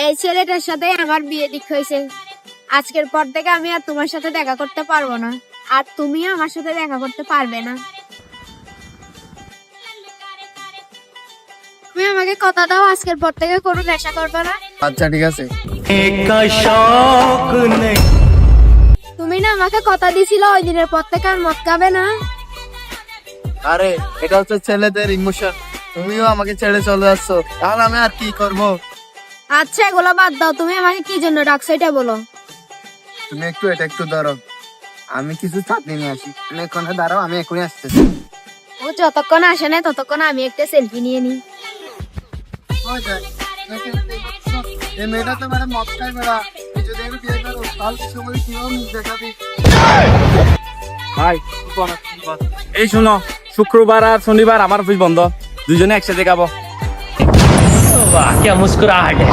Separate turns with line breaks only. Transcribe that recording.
এই ছেলেটার সাথে আমার বিয়ে ঠিক হয়েছে। আজকের পর থেকে আমি আর তোমার সাথে দেখা করতে পারবো না, আর তুমিও আমার সাথে দেখা করতে পারবে না। তুমি আমাকে কথা দাও, আজকের পর থেকে কোনো নেশা করবে না।
আচ্ছা ঠিক আছে।
তুমি না আমাকে কথা দিয়েছিল ওই দিনের পর থেকে আর মদ খাবে না।
আরে এটা হচ্ছে ছেলেদের ইমোশন, তুমিও আমাকে ছেড়ে চলে আসছো, তাহলে আমি আর কি করবো?
আচ্ছা এগুলো বাদ দাও, তুমি আমাকে কি জন্য ডাকছো এটা বলো।
তুমি এটা একটু ধরো, আমি কিছু চাটনি নিয়ে আসি। তুমি এখানে দাঁড়াও, আমি এখনই আসতেছি।
ও যতক্ষণ আসে না ততক্ষণ আমি একটা সেলফি নিয়ে নিই।
এই মেয়েটা তো মানে মদ খায় বেড়া, যদি আমি বিয়ে করো তাহলে সময় কিভাবে মুখ দেখাবি?
ভাই এই শোনো, শুক্রবার আর শনিবার আমার অফিস বন্ধ, দুজনে একসাথে খাবো।
वाह क्या मुस्कुराहट है।